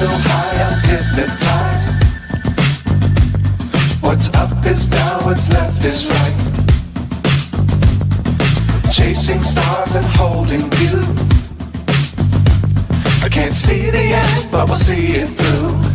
so high, I'm hypnotized. What's up is down, what's left is right. Chasing stars and holding you. I can't see the end, but we'll see it through.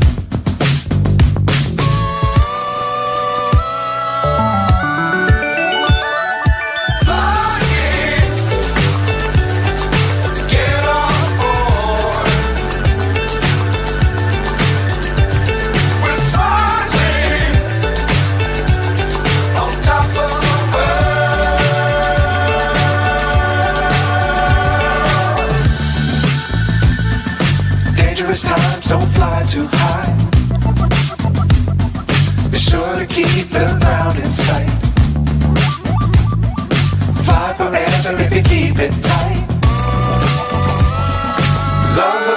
Times don't fly too high. Be sure to keep the ground in sight. Fly forever if you keep it tight. Love.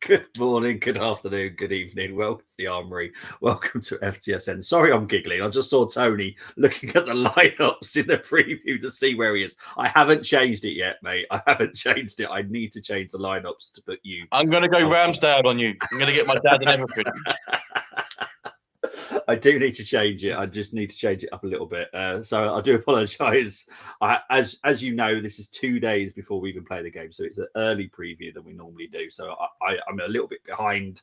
Good morning, good afternoon, good evening. Welcome to the Armoury. Welcome to FTSN. Sorry I'm giggling. I just saw Tony looking at the lineups in the preview to see where he is. I haven't changed it yet, mate. I haven't changed it. I need to change the lineups to put you. I'm going to go Ramsdale on you. I'm going to get my dad and everything. I do need to change it. I just need to change it up a little bit. So I do apologise. As you know, this is 2 days before we even play the game. So it's an early preview than we normally do. So I'm a little bit behind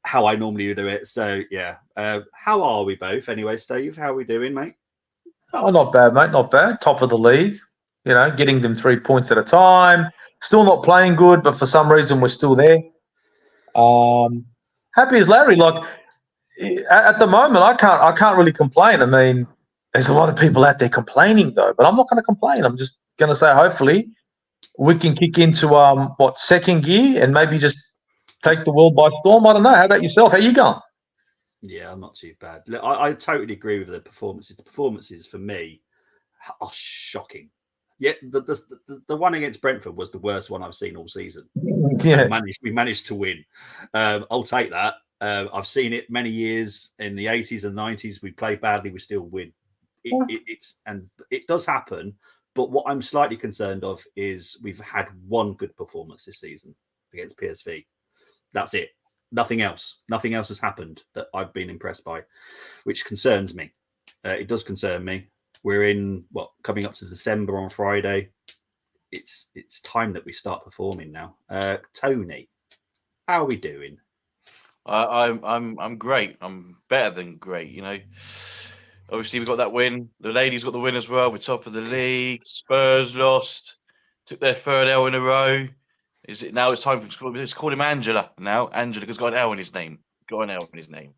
how I normally do it. So, yeah. How are we both anyway, Steve? How are we doing, mate? Oh, not bad, mate. Not bad. Top of the league. You know, getting them 3 points at a time. Still not playing good, but for some reason we're still there. Happy as Larry. Like, at the moment, I can't really complain. I mean, there's a lot of people out there complaining though, but I'm not going to complain. I'm just going to say, hopefully, we can kick into second gear and maybe just take the world by storm. I don't know. How about yourself? How you going? Yeah, I'm not too bad. Look, I totally agree with the performances. The performances for me are shocking. Yeah, the one against Brentford was the worst one I've seen all season. Yeah, we managed to win. I'll take that. I've seen it many years in the 80s and 90s. We play badly, we still win. It does happen. But what I'm slightly concerned of is we've had one good performance this season against PSV. That's it. Nothing else. Nothing else has happened that I've been impressed by, which concerns me. It does concern me. We're coming up to December on Friday. It's time that we start performing now. Tony, how are we doing? I'm great. I'm better than great. You know, obviously we got that win. The ladies got the win as well. We're top of the league. Spurs lost, took their third L in a row. Is it now? It's time for let's call him Angela now. Angela has got an L in his name. Got an L in his name.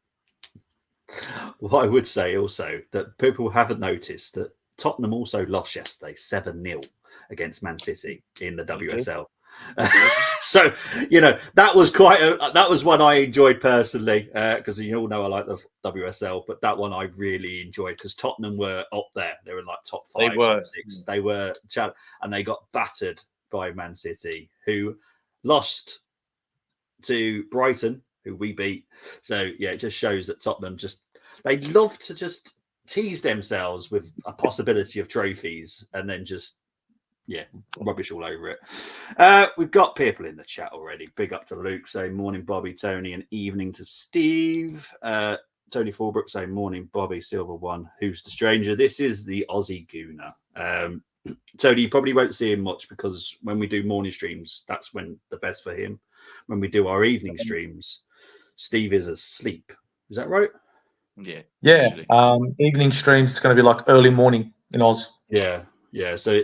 Well, I would say also that people haven't noticed that Tottenham also lost yesterday 7-0 against Man City in the WSL. So, that was that was one I enjoyed personally, because you all know I like the WSL, but that one I really enjoyed because Tottenham were up there. They were like top 5, top 6. They were, and they got battered by Man City, who lost to Brighton, who we beat. So, yeah, it just shows that Tottenham they love to just tease themselves with a possibility of trophies and then just rubbish all over it. We've got people in the chat already. Big up to Luke saying morning Bobby, Tony, and evening to Steve. Tony Fulbrook saying morning Bobby, Silva One, who's the stranger? This is the Aussie Gooner. Tony, you probably won't see him much because when we do morning streams, that's when the best for him. When we do our evening streams, Steve is asleep. Is that right? Yeah. Usually. Evening streams, it's going to be like early morning in Oz. Yeah. So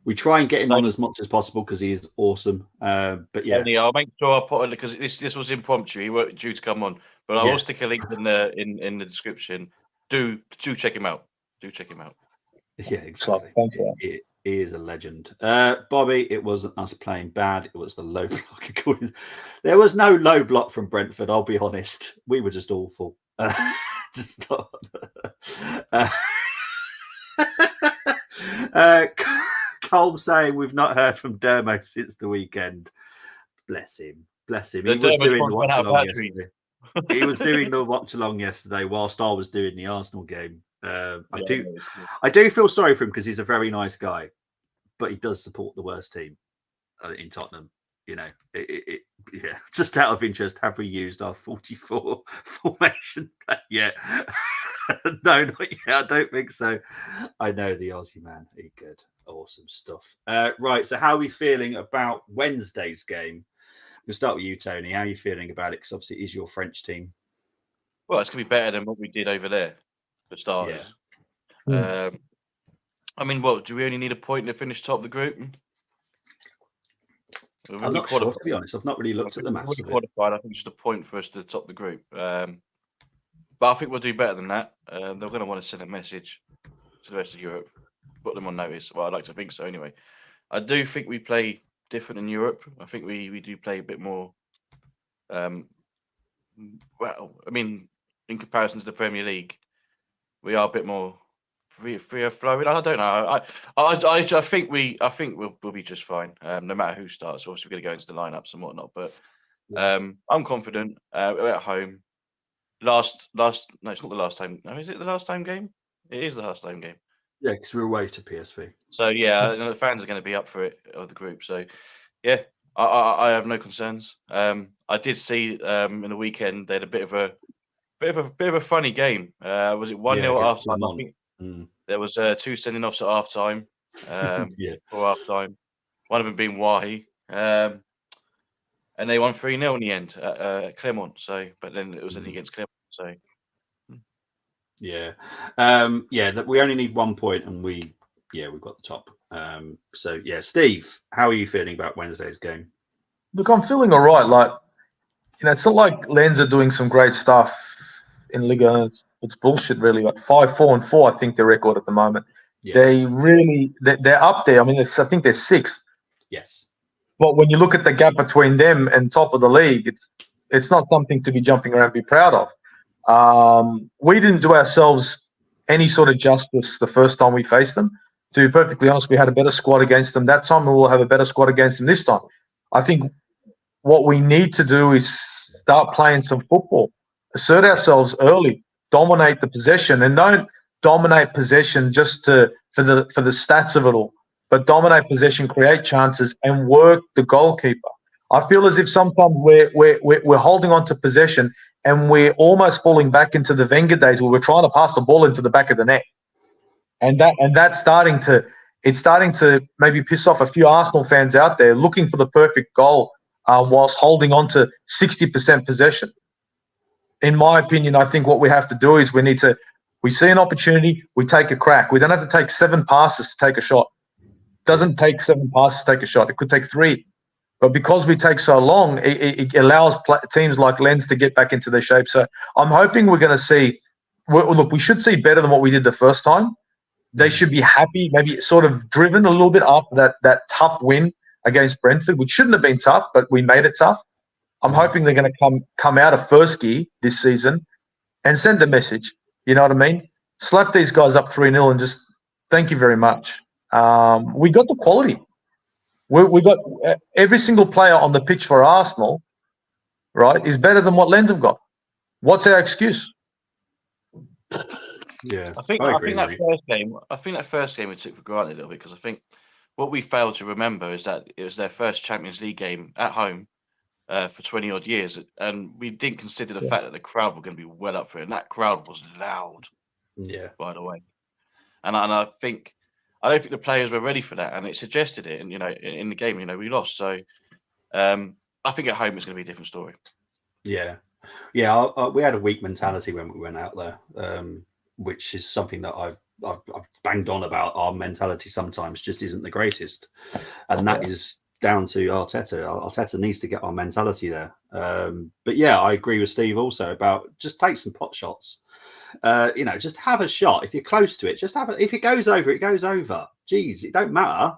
we try and get him on as much as possible because he is awesome. But yeah, Tony, I'll make sure I put it because this was impromptu. He weren't due to come on, but I will stick a link in the description. Do check him out. Do check him out. Yeah, exactly. He is a legend. Bobby, it wasn't us playing bad. It was the low block. There was no low block from Brentford. I'll be honest. We were just awful. Just not. Cole saying we've not heard from Dermo since the weekend. Bless him. He was doing the watch along yesterday. He was doing the watch along yesterday whilst I was doing the Arsenal game. I do feel sorry for him because he's a very nice guy, but he does support the worst team in Tottenham. Just out of interest, have we used our 44 formation yet? No, not yet. I don't think so. I know the Aussie man. He good. Awesome stuff. Right. So how are we feeling about Wednesday's game? We'll start with you, Tony. How are you feeling about it? Because obviously it is your French team. Well, it's going to be better than what we did over there, for starters. Yeah. I mean, do we only need a point to finish top of the group? I'm not sure, to be honest. I've not really looked at the maths. Qualified, I think just a point for us to top the group. But I think we'll do better than that. They're going to want to send a message to the rest of Europe, put them on notice. Well, I'd like to think so anyway. I do think we play different in Europe. I think we do play a bit more. In comparison to the Premier League, we are a bit more free flowing. I don't know. I think we'll be just fine. No matter who starts. Obviously, we're going to go into the lineups and whatnot. But I'm confident. We're at home. No, it's not the last time. No, is it the last time game? It is the last time game. Yeah, because we're away to PSV. So yeah, the fans are going to be up for it of the group. So yeah, I have no concerns. I did see in the weekend they had a bit of a funny game. Was it 1-0 at half time? I think there was 2 sending offs at half time. For half time. One of them being Wahi. And they won 3-0 in the end at Clermont. So, but then it was only against Clermont. So. That we only need 1 point, and we've got the top. Steve, how are you feeling about Wednesday's game? Look, I'm feeling all right. Like, it's not like Lens are doing some great stuff in Liga. It's bullshit, really. Like 5-4-4, I think their record at the moment. Yeah. They're up there. I mean, I think they're 6th. Yes. But when you look at the gap between them and top of the league, it's not something to be jumping around and be proud of. We didn't do ourselves any sort of justice the first time we faced them. To be perfectly honest, we had a better squad against them that time, and we'll have a better squad against them this time. I think what we need to do is start playing some football, assert ourselves early, dominate the possession, and don't dominate possession just for the stats of it all, but dominate possession, create chances, and work the goalkeeper. I feel as if sometimes we're holding on to possession and we're almost falling back into the Wenger days where we're trying to pass the ball into the back of the net, and that's starting to maybe piss off a few Arsenal fans out there looking for the perfect goal whilst holding on to 60% possession. In my opinion, I think what we have to do is we see an opportunity, we take a crack. We don't have to take 7 passes to take a shot. It doesn't take 7 passes to take a shot. It could take 3. But because we take so long, it allows teams like Lens to get back into their shape. So I'm hoping we're going to see – look, we should see better than what we did the first time. They should be happy, maybe sort of driven a little bit after that tough win against Brentford, which shouldn't have been tough, but we made it tough. I'm hoping they're going to come out of first gear this season and send a message. You know what I mean? Slap these guys up 3-0 and just thank you very much. We got the quality. We got every single player on the pitch for Arsenal, right, is better than what Lens have got. What's our excuse? Yeah, I think agree that with you. first game we took for granted a little bit, because I think what we failed to remember is that it was their first Champions League game at home for 20 odd years, and we didn't consider the fact that the crowd were going to be well up for it, and that crowd was loud. Yeah, by the way, and I don't think the players were ready for that, and it suggested it, and in the game, we lost. So I think at home it's going to be a different story. yeah. We had a weak mentality when we went out there, which is something that I've banged on about. Our mentality sometimes just isn't the greatest, and that is down to Arteta. Arteta needs to get our mentality there. But yeah, I agree with Steve also about just take some pot shots. Just have a shot. If you're close to it, just have it. If it goes over, it goes over. Geez, it don't matter.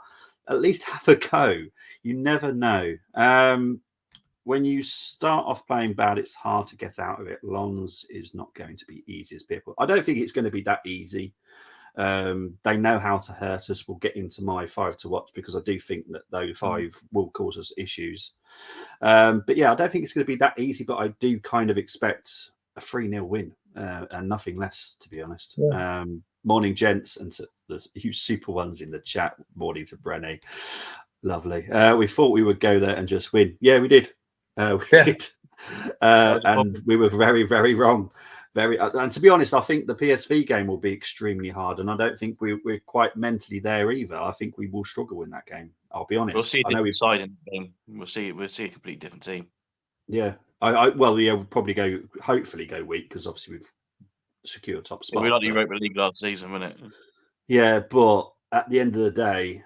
At least have a go. You never know. When you start off playing bad, it's hard to get out of it. Lons is not going to be easy as people. I don't think it's going to be that easy. They know how to hurt us. We'll get into my 5 to watch, because I do think that those 5 will cause us issues. But yeah, I don't think it's going to be that easy, but I do kind of expect a 3-0 win and nothing less, to be honest. Yeah. Morning, gents, and there's huge super ones in the chat. Morning to Brenny. Lovely. We thought we would go there and just win. Yeah, we did. We did. And we were very, very wrong. And to be honest, I think the PSV game will be extremely hard, and I don't think we're quite mentally there either. I think we will struggle in that game. I'll be honest. We'll see a different side in the game. We'll see a completely different team. Yeah, we'll probably hopefully go weak, because obviously we've secured top spot. We like the Europa League last season, wasn't it? Yeah, but at the end of the day,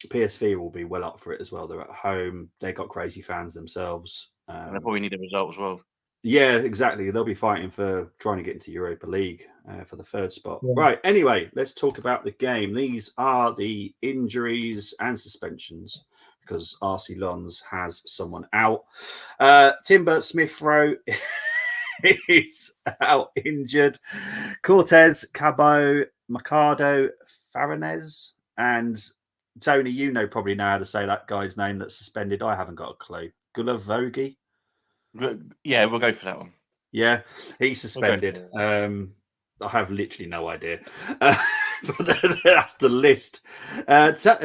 PSV will be well up for it as well. They're at home. They got crazy fans themselves. And they probably need a result as well. Yeah, exactly. They'll be fighting for trying to get into Europa League for the 3rd spot. Yeah. Right. Anyway, let's talk about the game. These are the injuries and suspensions, because RC Lons has someone out. Timber Smith-Rowe is out injured. Cortez, Cabo, Mercado, Faranez, and Tony, probably know how to say that guy's name that's suspended. I haven't got a clue. Gulavogi? Yeah, we'll go for that one. Yeah, he's suspended. I have literally no idea. But that's the list.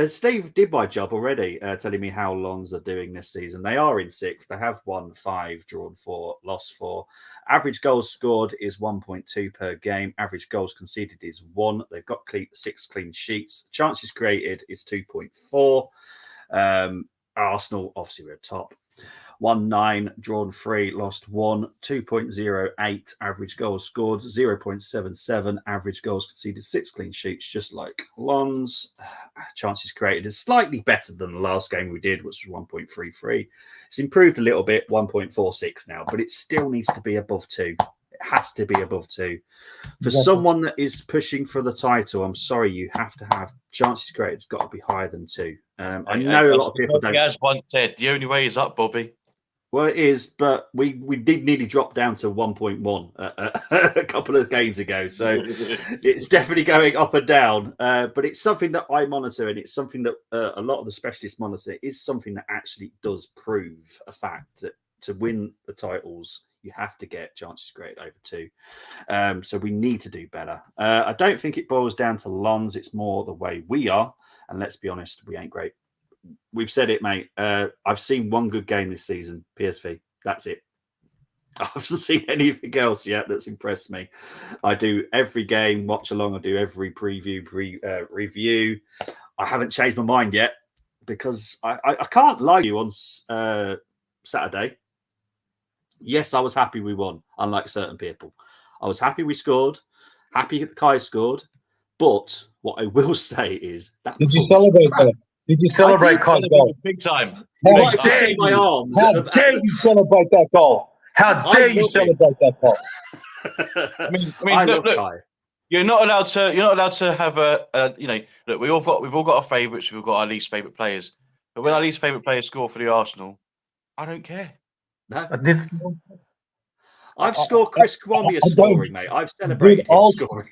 Steve did my job already, telling me how Lons are doing this season. They are in 6th. They have won 5, drawn 4, lost 4. Average goals scored is 1.2 per game. Average goals conceded is 1. They've got 6 clean sheets. Chances created is 2.4. Arsenal, obviously, we're top. 1-9, drawn 3, lost 1, 2.08 average goals scored, 0.77 average goals conceded, 6 clean sheets, just like Lons. Chances created is slightly better than the last game we did, which was 1.33. It's improved a little bit, 1.46 now, but it still needs to be above 2. It has to be above 2. For someone that is pushing for the title, I'm sorry, you have to have chances created. It's got to be higher than 2. I know a lot of people don't. As once said, the only way is up, Bobby. Well, it is, but we did nearly drop down to 1.1 a couple of games ago. So it's definitely going up and down. But it's something that I monitor, and it's something that a lot of the specialists monitor. Is something that actually does prove a fact that to win the titles, you have to get chances created over 2. So we need to do better. I don't think it boils down to Lons. It's more the way we are. And let's be honest, we ain't great. We've said it, mate. I've seen one good game this season, PSV. That's it. I haven't seen anything else yet that's impressed me. I do every game, watch along. I do every preview, review. I haven't changed my mind yet, because I can't lie to you on Saturday. Yes, I was happy we won, unlike certain people. I was happy we scored, happy Kai scored. But what I will say is that... Did you celebrate that? Did you celebrate Kai's goal? Big time. How dare you? My arms. How dare you celebrate that goal? How dare you celebrate that goal? I love Kai. You're not allowed to have a look. We've all got our favourites. We've got our least favourite players. But when our least favourite players score for the Arsenal, I don't care. No, I did. I've scored Chris Kwame I as don't- scoring, mate. I've celebrated him scoring.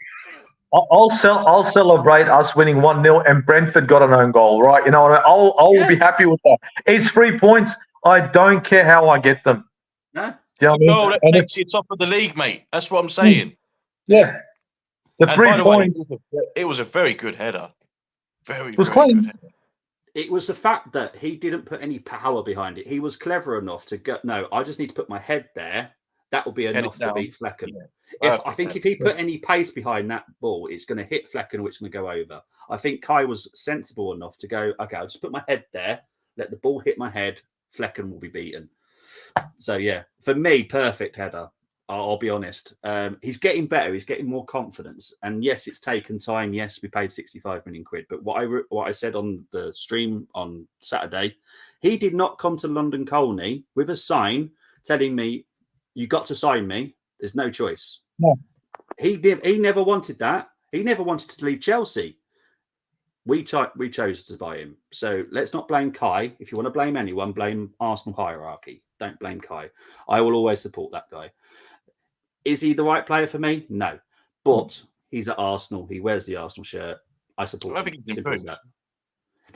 I'll celebrate us winning 1-0 and Brentford got an own goal, right? You know what I mean? I will be happy with that. It's 3 points. I don't care how I get them. No, Do you know what I mean? No, that And takes you top of the league, mate. That's what I'm saying. yeah. The And 3 by the way, points it was a very good header. Very, was very clean. good header. it was the fact that he didn't put any power behind it. He was clever enough to go, no, I just need to put my head there. That will be it enough to down. beat Flecken. Yeah. I think if he put any pace behind that ball, it's going to hit Flecken or it's going to go over. I think Kai was sensible enough to go, okay, I'll just put my head there, let the ball hit my head, Flecken will be beaten. So, yeah, for me, perfect header. I'll be honest. He's getting better. He's getting more confidence. And yes, it's taken time. Yes, we paid 65 million quid. But what I said on the stream on Saturday, he did not come to London Colney with a sign telling me, you got to sign me. There's no choice. No. He never wanted that. He never wanted to leave Chelsea. We chose to buy him. So let's not blame Kai. If you want to blame anyone, blame Arsenal hierarchy. Don't blame Kai. I will always support that guy. Is he the right player for me? No. But he's at Arsenal. He wears the Arsenal shirt. I support him. I think he's Simple as improved.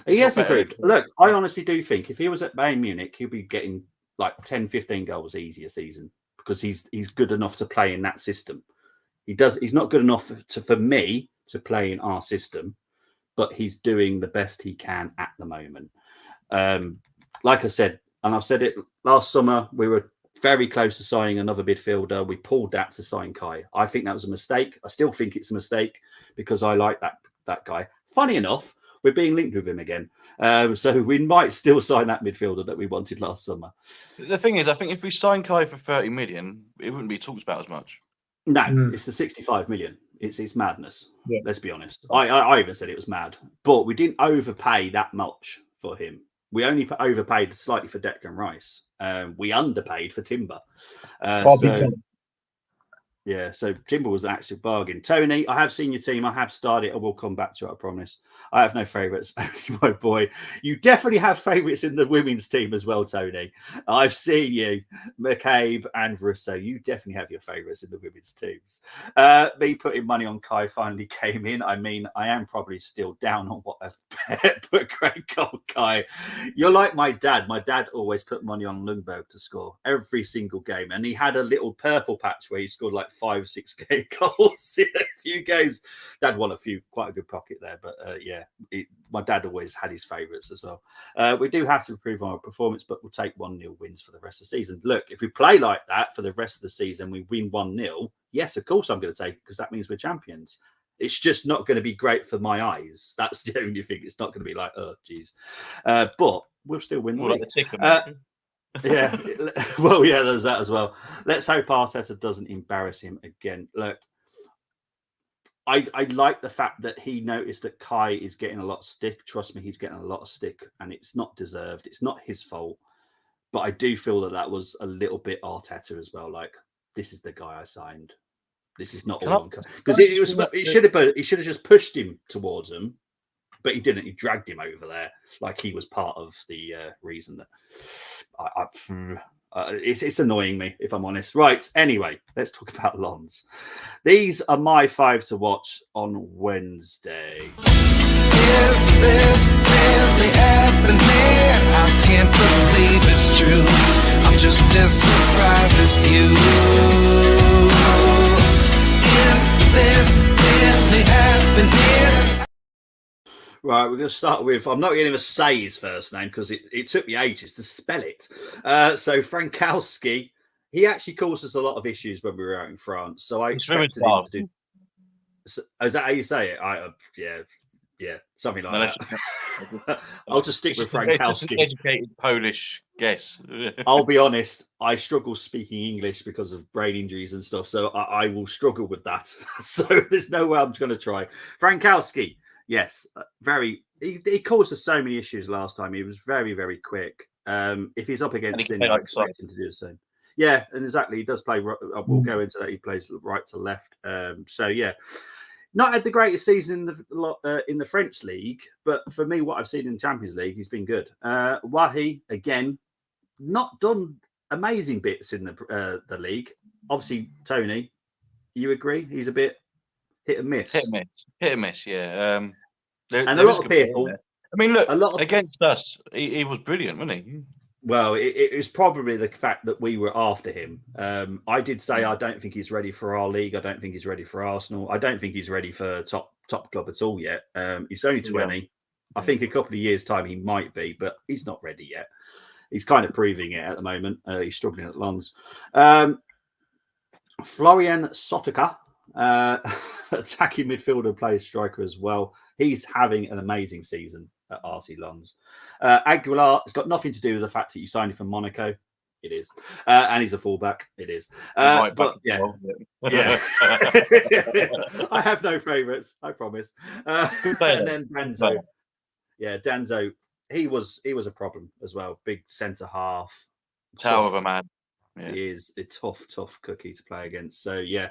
that. He has not better improved. than- Look, I honestly do think if he was at Bayern Munich, he'll be getting like 10, 15 goals easy a season because he's good enough to play in that system. He's not good enough for me to play in our system, but he's doing the best he can at the moment. Like I said, and I've said it last summer, we were very close to signing another midfielder. We pulled that to sign Kai. I think that was a mistake. I still think it's a mistake because I like that guy. Funny enough, we're being linked with him again. So we might still sign that midfielder that we wanted last summer. The thing is, I think if we sign Kai for 30 million, it wouldn't be talked about as much. No, it's the 65 million. It's madness. Yeah. Let's be honest. I even said it was mad, but we didn't overpay that much for him. We only overpaid slightly for Declan Rice. We underpaid for Timber. So Timber was an actual bargain. Tony, I have seen your team. I have started. I will come back to it, I promise. I have no favourites. Only my boy. You definitely have favourites in the women's team as well, Tony. I've seen you, McCabe and Russo. You definitely have your favourites in the women's teams. Me putting money on Kai finally came in. I mean, I am probably still down on what I've put great goal, Kai. You're like my dad. My dad always put money on Lundberg to score every single game. And he had a little purple patch where he scored like 5-6 game goals in a few games. Dad won quite a good pocket there, but my dad always had his favourites as well. We do have to improve our performance, but we'll take 1-0 wins for the rest of the season. Look, if we play like that for the rest of the season, we win 1-0. Yes, of course I'm going to take it because that means we're champions. It's just not going to be great for my eyes. That's the only thing. It's not going to be like, oh, geez. But we'll still win the league. Yeah, well, yeah, there's that as well. Let's hope Arteta doesn't embarrass him again. Look, I like the fact that he noticed that Kai is getting a lot of stick. Trust me, he's getting a lot of stick, and it's not deserved. It's not his fault. But I do feel that was a little bit Arteta as well. Like, this is the guy I signed. This is not all on Kai. Because he should have just pushed him towards him. But he didn't. He dragged him over there like he was part of the reason that it's annoying me, if I'm honest. Right. Anyway, let's talk about Lons. These are my 5 to watch on Wednesday. Is this really happening? I can't believe it's true. I'm just as surprised as you. Is this really happening? Right, we're going to start with, I'm not going to even say his first name because it took me ages to spell it. So Frankowski, he actually caused us a lot of issues when we were out in France. So I expected him to do... Is that how you say it? Yeah, something like that. I'll just stick with Frankowski. Educated Polish guess. I'll be honest, I struggle speaking English because of brain injuries and stuff. So I will struggle with that. So there's no way I'm going to try. Frankowski. Yes, he caused us so many issues last time. He was very, very quick. If he's up against him, I expect him to do the same. Yeah, and exactly. He does play. We'll go into that. He plays right to left. So, yeah, not had the greatest season in the French league, but for me, what I've seen in the Champions League, he's been good. Wahi, again, not done amazing bits in the league. Obviously, Tony, you agree? He's a bit hit and miss. Hit and miss, yeah. And a lot of people. I mean, look, against us, he was brilliant, wasn't he? Well, it was probably the fact that we were after him. I did say I don't think he's ready for our league. I don't think he's ready for Arsenal. I don't think he's ready for top club at all yet. He's only 20. Yeah. I think a couple of years' time he might be, but he's not ready yet. He's kind of proving it at the moment. He's struggling at Lens. Florian Sotoka, attacking midfielder, plays striker as well. He's having an amazing season at RC Lens. Aguilar, it's got nothing to do with the fact that you signed him from Monaco. It is. And he's a fullback. It is. But yeah. Yeah. I have no favourites, I promise. And then Danzo. Yeah, Danzo. He was a problem as well. Big centre half. Tower of a man. Yeah. He is a tough cookie to play against. So yeah,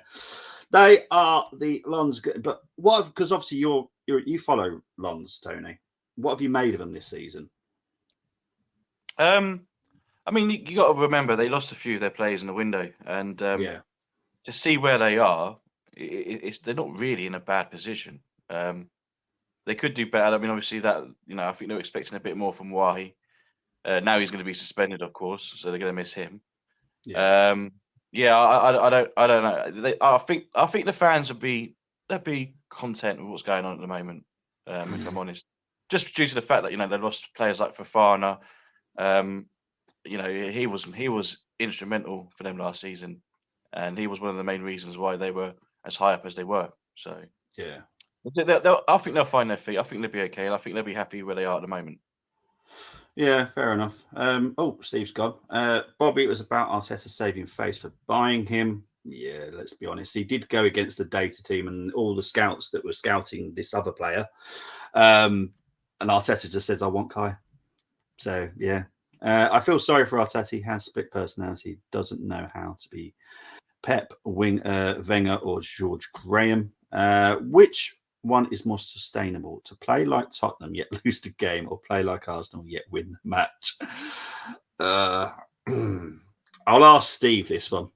they are the Lens. But what? Because obviously you follow Lens, Tony. What have you made of them this season? I mean, you got to remember they lost a few of their players in the window, and to see where they are, they're not really in a bad position. They could do better. I mean, obviously that I think they're expecting a bit more from Wahi. Now he's going to be suspended, of course, so they're going to miss him. Yeah. I don't know. I think the fans would be content with what's going on at the moment. If I'm honest, just due to the fact that they lost players like Fofana. He was instrumental for them last season, and he was one of the main reasons why they were as high up as they were. So yeah, I think they'll find their feet. I think they'll be okay, and I think they'll be happy where they are at the moment. Yeah, fair enough. Steve's gone. Bobby, it was about Arteta saving face for buying him. Yeah, let's be honest. He did go against the data team and all the scouts that were scouting this other player. And Arteta just says, I want Kai. So, yeah. I feel sorry for Arteta. He has split personality. Doesn't know how to be Pep, Wenger, or George Graham. Which one is more sustainable? To play like Tottenham yet lose the game, or play like Arsenal yet win the match? I'll ask Steve this one.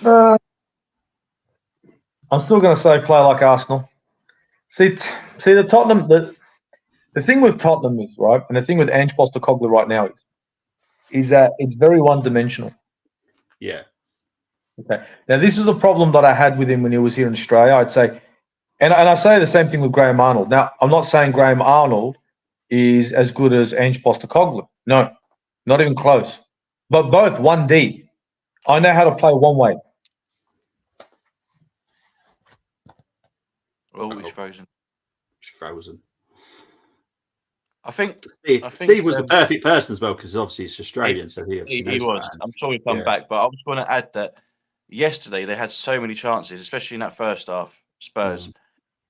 I'm still going to say play like Arsenal. See the Tottenham. The thing with Tottenham is, right, and the thing with Ange Postecoglou right now is that it's very one-dimensional. Yeah. Okay. Now, this is a problem that I had with him when he was here in Australia. I'd say, and I say the same thing with Graham Arnold. Now, I'm not saying Graham Arnold is as good as Ange Postecoglou. No, not even close. But both 1D. I know how to play one way. Oh, he's frozen. He's frozen. I think Steve was the perfect person as well, because obviously he's Australian, so he was. I'm sure he'll come back, but I was going to add that yesterday they had so many chances, especially in that first half, Spurs,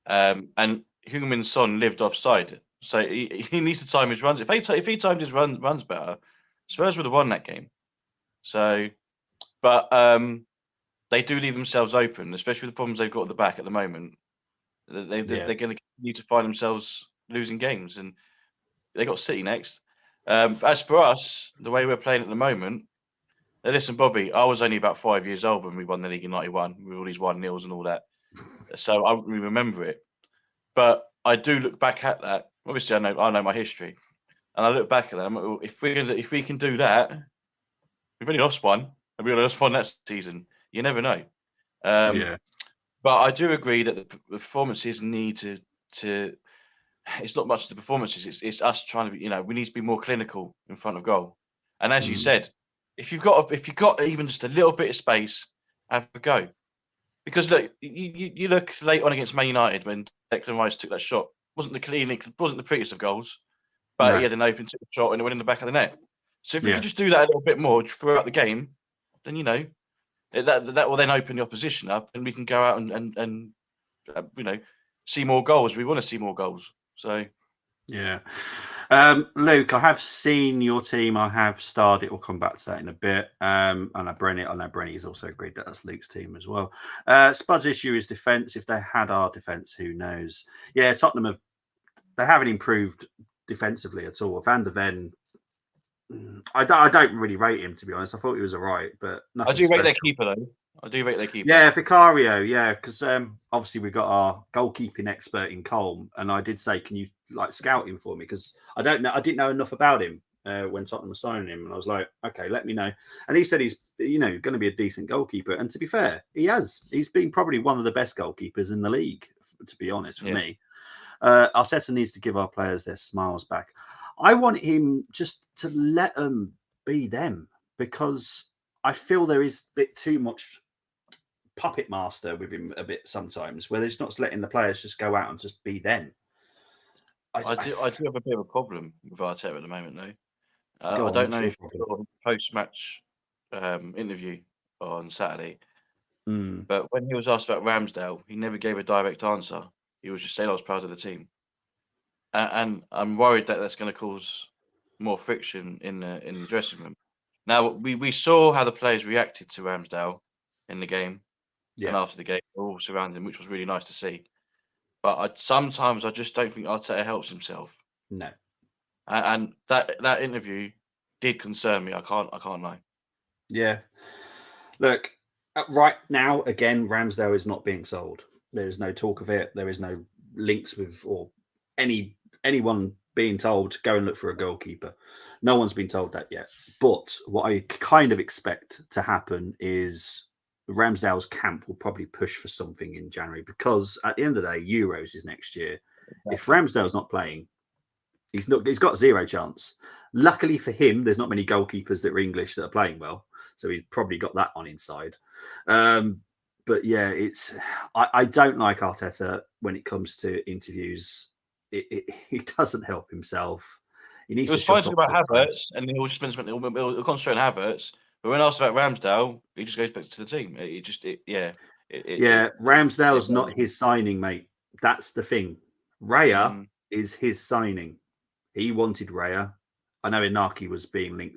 and Heung-min Son lived offside, so he needs to time his runs. If he timed his runs better, Spurs would have won that game. So, but they do leave themselves open, especially with the problems they've got at the back at the moment. They're going to need to find themselves losing games, and they got City next. As for us, the way we're playing at the moment, listen, Bobby, I was only about 5 years old when we won the league in '91 with all these 1-0s and all that, so I wouldn't really remember it. But I do look back at that. Obviously, I know my history, and I look back at that. I'm like, well, if we can do that, we've only lost one, and we only lost one that season. You never know. But I do agree that the performances need to. It's not much the performances. It's us trying to be. We need to be more clinical in front of goal. And as you said, if you've got even just a little bit of space, have a go. Because look, you look late on against Man United when Declan Rice took that shot. Wasn't the prettiest of goals, but he had an open shot and it went in the back of the net. So if we could just do that a little bit more throughout the game, then that will then open the opposition up, and we can go out and see more goals. We want to see more goals. So, yeah. Luke, I have seen your team. I have starred it. We'll come back to that in a bit. And I know Brenny's also agreed that that's Luke's team as well. Spud's issue is defence. If they had our defence, who knows? Yeah, Tottenham they haven't improved defensively at all. Van der Ven, I don't really rate him, to be honest. I thought he was all right, but I do rate their keeper, though. I do rate their keeper. Yeah, Vicario, yeah, because obviously we've got our goalkeeping expert in Colm, and I did say, can you scout him for me? Because I didn't know enough about him when Tottenham was signing him, and I was like, okay, let me know. And he said he's going to be a decent goalkeeper, and to be fair, he has. He's been probably one of the best goalkeepers in the league, to be honest, for me. Arteta needs to give our players their smiles back. I want him just to let them be them, because I feel there is a bit too much puppet master with him a bit sometimes, where he's not letting the players just go out and just be them. I do have a bit of a problem with Arteta at the moment, though. I don't know if you saw the post-match interview on Saturday, but when he was asked about Ramsdale, he never gave a direct answer. He was just saying I was proud of the team, and I'm worried that that's going to cause more friction in the dressing room. Now we saw how the players reacted to Ramsdale in the game. And after the game, all surrounding him, which was really nice to see. But sometimes I just don't think Arteta helps himself. No. And that interview did concern me. I can't lie. Yeah. Look, right now, again, Ramsdale is not being sold. There is no talk of it. There is no links with or anyone being told to go and look for a goalkeeper. No one's been told that yet. But what I kind of expect to happen is Ramsdale's camp will probably push for something in January, because at the end of the day, Euros is next year. Exactly. If Ramsdale's not playing, he's got zero chance. Luckily for him, there's not many goalkeepers that are English that are playing well, so he's probably got that on inside. But yeah, I don't like Arteta when it comes to interviews. He doesn't help himself. He needs to fighting about Havertz, and he'll just mention he'll concentrate on Havertz. But when asked about Ramsdale, he just goes back to the team. Ramsdale's not his signing, mate. That's the thing. Raya is his signing. He wanted Raya. I know Inaki was being linked,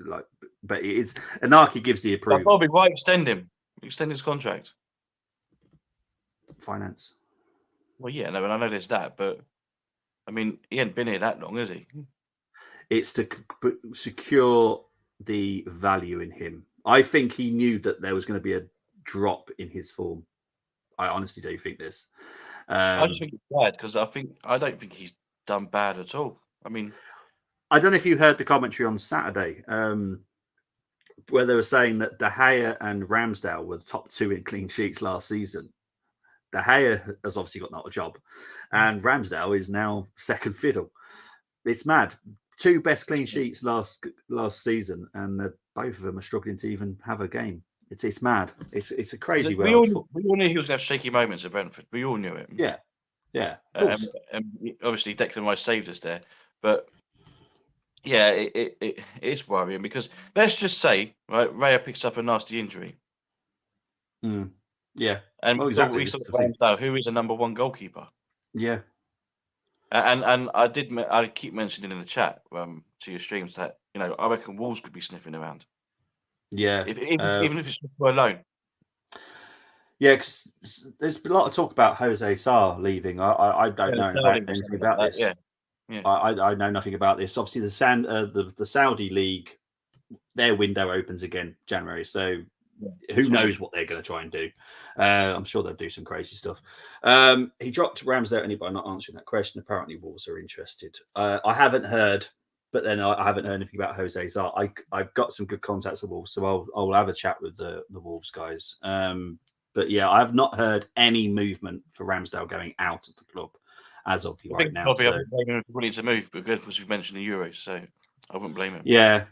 but it is Inaki gives the approval. Bobby, why extend him? Extend his contract. Finance. Well, yeah, no, and I know there's that, but I mean, he hasn't been here that long, has he? It's to secure the value in him. I think he knew that there was going to be a drop in his form. I honestly do think this. I just think it's bad, because I don't think he's done bad at all. I mean, I don't know if you heard the commentary on Saturday, where they were saying that De Gea and Ramsdale were the top two in clean sheets last season. De Gea has obviously got another job, and Ramsdale is now second fiddle. It's mad. Two best clean sheets last season, and both of them are struggling to even have a game. It's mad. It's a crazy world. We all knew he was going to have shaky moments at Brentford. We all knew it. Yeah. And obviously, Declan Rice saved us there. But yeah, it's worrying, because let's just say, right, Raya picks up a nasty injury. Yeah. And exactly. We saw Ramsdale, who is a number one goalkeeper. Yeah. And I keep mentioning in the chat to your streams that, I reckon Wolves could be sniffing around. Yeah. Even if it's just for a loan. Yeah, because there's a lot of talk about Jose Sarr leaving. I don't know anything about this. Yeah. I know nothing about this. Obviously, the Saudi league, their window opens again January, so who knows what they're going to try and do. I'm sure they'll do some crazy stuff. He dropped Ramsdale anyway by not answering that question. Apparently, Wolves are interested. I haven't heard, but then I haven't heard anything about Jose Sarr. I've got some good contacts at Wolves, so I'll have a chat with the Wolves guys. But yeah, I have not heard any movement for Ramsdale going out of the club as of right now. I wouldn't blame him if he wanted to move, because we've mentioned the Euros, so I wouldn't blame him. Yeah.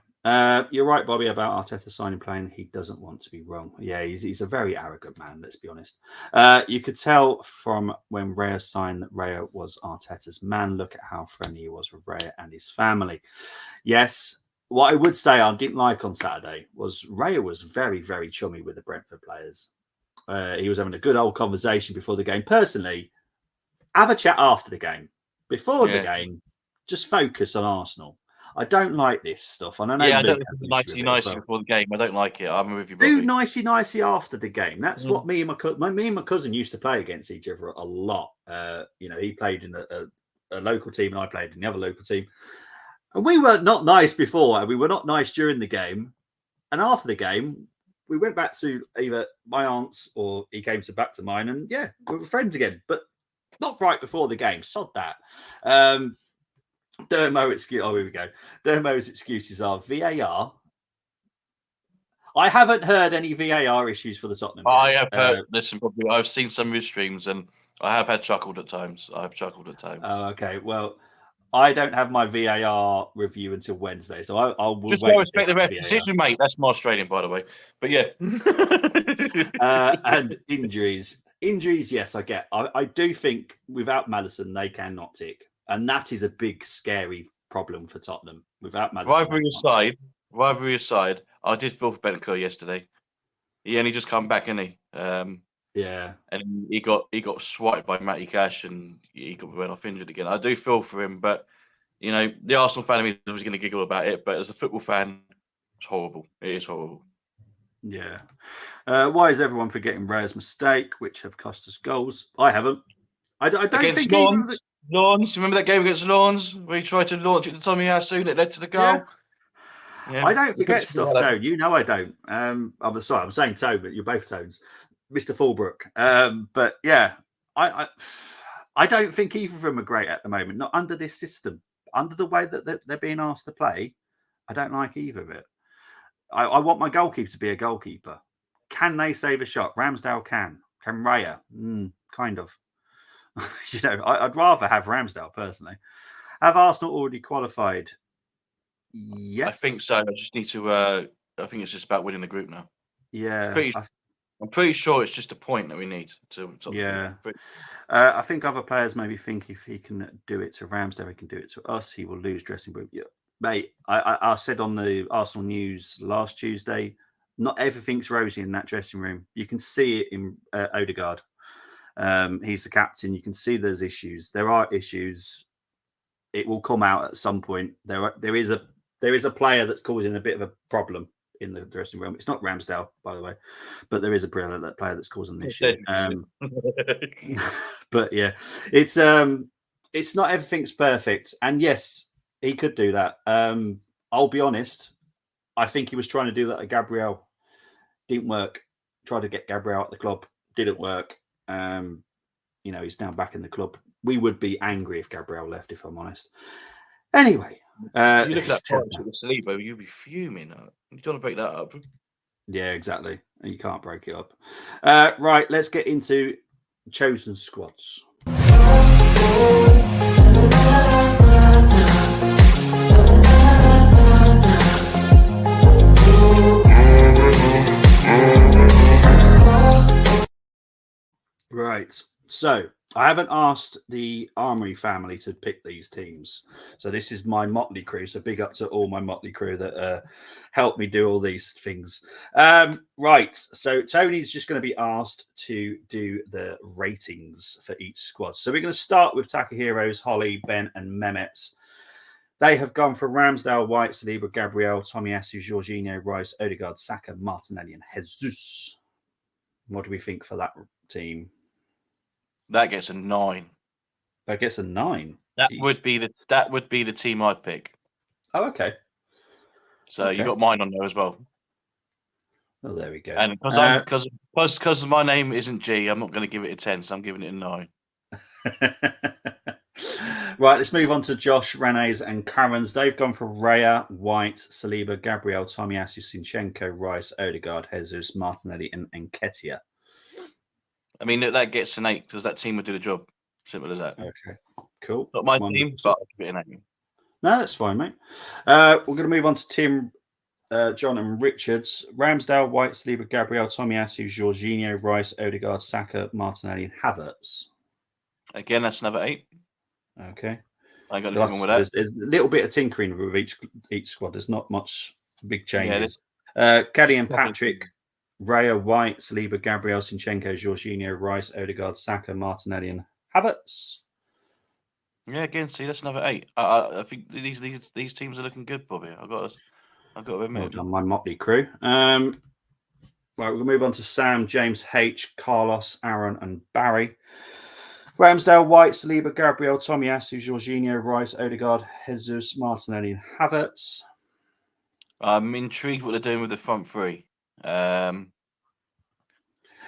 You're right, Bobby, about Arteta signing playing. He doesn't want to be wrong. Yeah, he's a very arrogant man, let's be honest. You could tell from when Raya signed that Raya was Arteta's man. Look at how friendly he was with Raya and his family. Yes, what I would say I didn't like on Saturday was Raya was very, very chummy with the Brentford players. He was having a good old conversation before the game. Personally, have a chat after the game. Before the game, Just focus on Arsenal. I don't like this stuff. And I know Yeah, I Luke don't has think an it's issue with it as nicey well. before the game. I don't like it. I'm with you, Do Bobby. nicey after the game. That's what me and my cousin used to play against each other a lot. He played in a local team and I played in the other local team. And we were not nice before and we were not nice during the game. And after the game, we went back to either my aunt's or he came back to mine. And yeah, we were friends again, but not right before the game. Sod that. Here we go. Dermo's excuses are VAR. I haven't heard any VAR issues for the Tottenham game. I have heard, listen, Bobby, I've seen some of his streams and I have had chuckled at times. Oh, okay. Well, I don't have my VAR review until Wednesday, so I'll Just wait. respect the ref decision, mate. That's my Australian, by the way. But yeah. And injuries, yes, I get. I do think without Maddison, they cannot tick, and that is a big, scary problem for Tottenham. Without Maddison, rivalry aside, I did feel for Bentancur yesterday. He only just come back, isn't he? Yeah, and he got swiped by Matty Cash, and he went off injured again. I do feel for him, but the Arsenal fan of me was going to giggle about it. But as a football fan, it's horrible. It is horrible. Yeah. Why is everyone forgetting Raya's mistake, which have cost us goals? I haven't. I don't against think Lawns. Remember that game against Lawns where he tried to launch it to Tommy Asu and it led to the goal? Yeah. Yeah. I don't forget stuff, Tone. You know I don't. I'm sorry, I'm saying Tone, but you're both Tones. Mr. Fulbrook. But yeah, I don't think either of them are great at the moment. Not under this system. Under the way that they're being asked to play, I don't like either of it. I want my goalkeeper to be a goalkeeper. Can they save a shot? Ramsdale can. Can Raya? Kind of. I'd rather have Ramsdale personally. Have Arsenal already qualified? Yes. I think so. I just need to. I think it's just about winning the group now. Yeah. I'm pretty sure it's just a point that we need to. Yeah. I think other players maybe think if he can do it to Ramsdale, he can do it to us. He will lose dressing room. Yeah. Mate, I said on the Arsenal News last Tuesday, not everything's rosy in that dressing room. You can see it in Odegaard. He's the captain. You can see there's issues. There are issues. It will come out at some point. There is a player that's causing a bit of a problem in the dressing room. It's not Ramsdale, by the way, but there is a player that's causing an issue. But yeah, it's not everything's perfect. And yes, he could do that. I'll be honest. I think he was trying to do that at Gabriel. Didn't work. Tried to get Gabriel at the club. Didn't work. He's now back in the club. We would be angry if Gabriel left, if I'm honest. Anyway. You look at that partnership with Saliba, you'd be fuming. You don't want to break that up. Yeah, exactly. You can't break it up. Right, let's get into chosen squads. Right. So I haven't asked the Armoury family to pick these teams. So this is my motley crew. So big up to all my motley crew that helped me do all these things. Right. So Tony's just going to be asked to do the ratings for each squad. So we're going to start with Takehiro's, Holly, Ben, and Mehmet's. They have gone for Ramsdale, White, Saliba, Gabriel, Tomiyasu, Jorginho, Rice, Odegaard, Saka, Martinelli, and Jesus. What do we think for that team? That gets a 9. That gets a 9. That would be the team I'd pick. Oh, okay. So you got mine on there as well. Oh, there we go. And because my name isn't G, I'm not going to give it a 10, so I'm giving it a 9. Right, let's move on to Josh, Rene's, and Karen's. They've gone for Raya, White, Saliba, Gabriel, Tomiyasu, Zinchenko, Rice, Odegaard, Jesus, Martinelli, and Nketiah. I mean, that gets an 8 because that team would do the job. Simple as that. Okay, cool. Not my team, but I'll give it an 8. No, that's fine, mate. We're going to move on to Tim, John, and Richards. Ramsdale, White, Saliba, Gabriel, Tomiyasu, Jorginho, Rice, Odegaard, Saka, Martinelli, and Havertz. Again, that's another 8. Okay. I got nothing wrong with that. There's a little bit of tinkering with each squad. There's not much big changes. Caddy and Patrick, Raya, White, Saliba, Gabriel, Zinchenko, Jorginho, Rice, Odegaard, Saka, Martinelli, and Havertz. Yeah, again, see, that's another 8. I think these teams are looking good, Bobby. I've got to Well admit. done, my motley crew. Right, we'll move on to Sam, James, H, Carlos, Aaron, and Barry. Ramsdale, White, Saliba, Gabriel, Tomiyasu, Jorginho, Rice, Odegaard, Jesus, Martinelli, and Havertz. I'm intrigued what they're doing with the front three.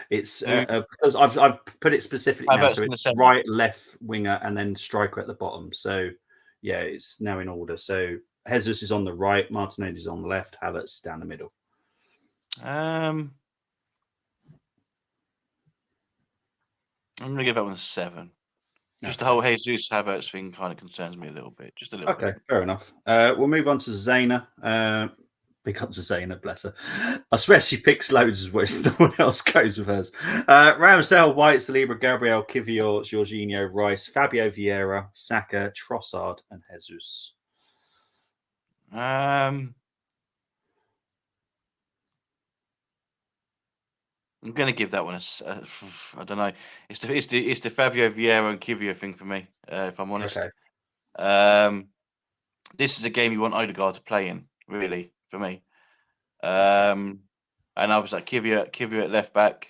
It's because I've put it specifically now, Havertz so in the it's centre. right, left winger, and then striker at the bottom. So yeah, it's now in order. So Jesus is on the right, Martinelli is on the left, Havertz is down the middle. I'm going to give that one a 7. Just the whole Jesus Havertz thing kind of concerns me a little bit. Just a little bit. Okay, fair enough. We'll move on to Zaina. Pick up to Zaina, bless her. I swear she picks loads as well. No one else goes with hers. Ramsdale, White, Saliba, Gabriel, Kivior, Jorginho, Rice, Fabio Vieira, Saka, Trossard, and Jesus. I'm going to give that one I don't know. It's the Fabio Vieira and Kivior thing for me, if I'm honest. Okay. This is a game you want Odegaard to play in, really, for me. And I was like Kivior at left back.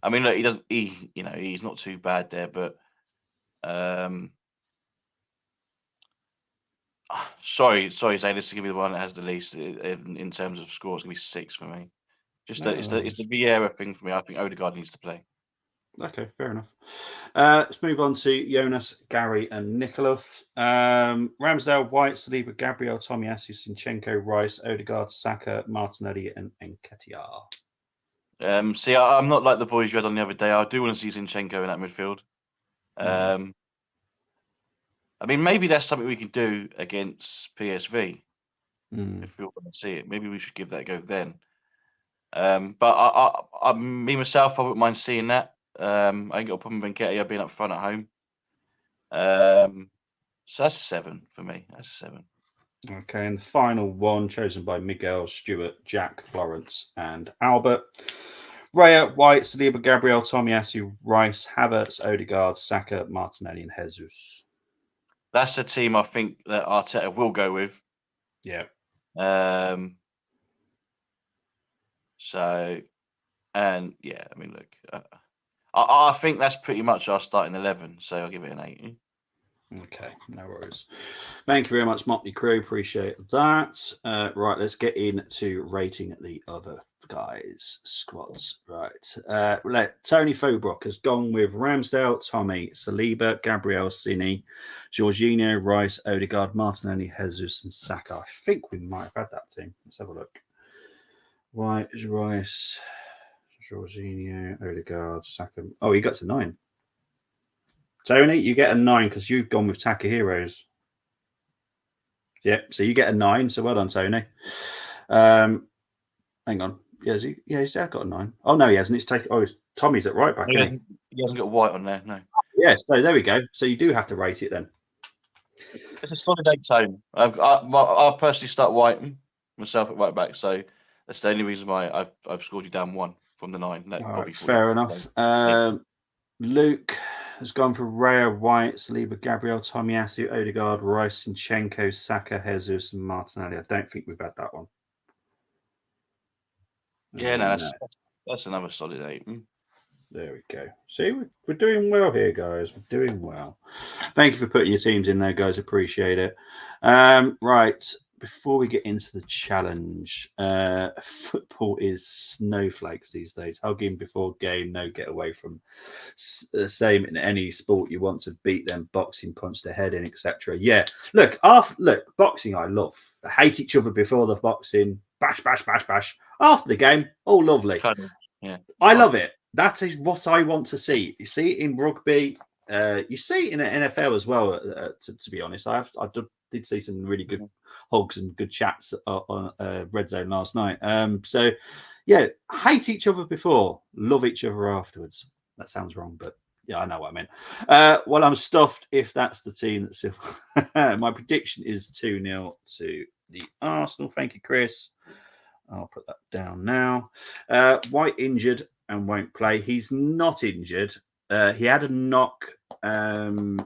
I mean, look, he's not too bad there, but sorry, Zane, this is gonna be the one that has the least in terms of scores. It's gonna be 6 for me. It's the Vieira thing for me. I think Odegaard needs to play. Okay, fair enough. Let's move on to Jonas, Gary, and Nicholas. Ramsdale, White, Saliba, Gabriel, Tomiyasu, Zinchenko, Rice, Odegaard, Saka, Martinelli, and Nketiah. See, I'm not like the boys you had on the other day. I do want to see Zinchenko in that midfield. I mean, maybe that's something we can do against PSV if we want to see it. Maybe we should give that a go then. But me myself, I wouldn't mind seeing that. I ain't got a problem with Nketiah being up front at home. So that's a 7 for me. That's a 7. Okay, and the final one chosen by Miguel, Stewart, Jack, Florence, and Albert. Raya, White, Saliba, Gabriel, Tomiyasu, Rice, Havertz, Odegaard, Saka, Martinelli, and Jesus. That's a team I think that Arteta will go with. Yeah. So, and yeah, I mean, look, I think that's pretty much our starting 11. So I'll give it an 8. Okay, no worries. Thank you very much, Motley Crew. Appreciate that. Right, let's get into rating the other guys' squads. Right. Tony Fobrock has gone with Ramsdale, Tommy, Saliba, Gabriel, Cini, Jorginho, Rice, Odegaard, Martinelli, Jesus, and Saka. I think we might have had that team. Let's have a look. White, Rice, Jorginho, Odegaard, Saka. Oh, he got to 9. Tony, you get a 9 because you've gone with Takeheroes. Yep, so you get a 9. So well done, Tony. Hang on. He's got a 9. Oh no, he hasn't. It's Tommy's at right back. He hasn't got White on there, no. Yeah, so there we go. So you do have to rate it then. It's a solid 8 tone. I'll personally start White myself at right back, so that's the only reason why I've scored you down 1 from the 9. Fair enough. Luke has gone for Raya, White, Saliba, Gabriel, Tomiyasu, Odegaard, Rice, Zinchenko, Saka, Jesus, and Martinelli. I don't think we've had that one. Yeah, no, that's another solid 8. There we go. See, we're doing well here, guys. We're doing well. Thank you for putting your teams in there, guys. Appreciate it. Right. Before we get into the challenge, football is snowflakes these days. Hugging before game, no get away from. Same in any sport. You want to beat them, boxing, punch their head in, etc. Yeah. Look, boxing I love. They hate each other before the boxing. Bash, bash, bash, bash. After the game, all lovely. Yeah, I love it. That is what I want to see. You see it in rugby. You see it in the NFL as well. To be honest, I did see some really good hugs and good chats on Red Zone last night. So, yeah, hate each other before, love each other afterwards. That sounds wrong, but yeah, I know what I meant. Well, I'm stuffed if that's the team that's. My prediction is 2-0 to the Arsenal. Thank you, Chris. I'll put that down now. White injured and won't play. He's not injured. He had a knock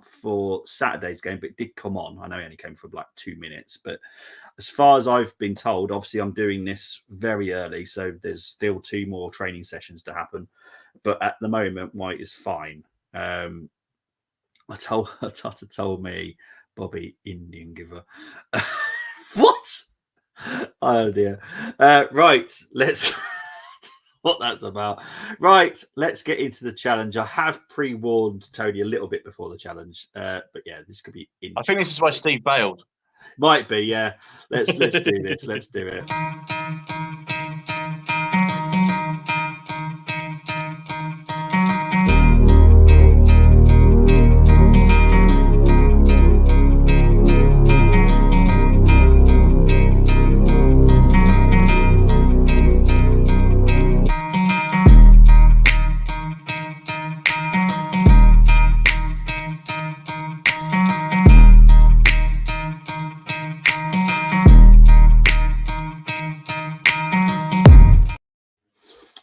for Saturday's game, but did come on. I know he only came for like 2 minutes, but as far as I've been told, obviously I'm doing this very early, so there's still 2 more training sessions to happen. But at the moment, White is fine. Tata told me, Bobby, Indian giver. What? Oh dear. Right, let's what that's about. Right, let's get into the challenge. I have pre-warned Tony a little bit before the challenge, but yeah, this could be I think this is why Steve bailed. Might be, yeah. Let's do this. Let's do it.